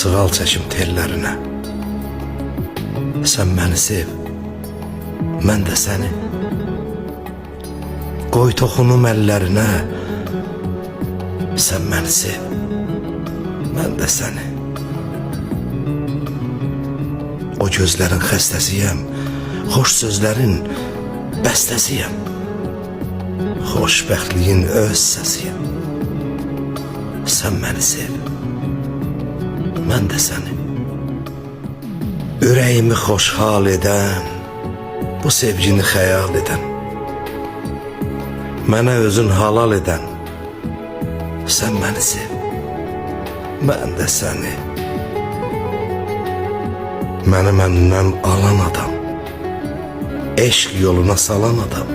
sığal çəkim tellərinə. Sən məni sev, mən də səni. Qoy toxunum əllərinə. Sən məni sev, mən də səni. O gözlərin xəstəsiyəm, xoş sözlərin bəstəsiyəm. Xoşbəxtliyin öz səsiyəm. Sən məni sev, mən də səni. Ürəyimi xoşhal edən, bu sevgini xəyal edən, mənə özün halal edən, sən məni sev, mən də səni. Məni məndən alan adam, eşq yoluna salan adam,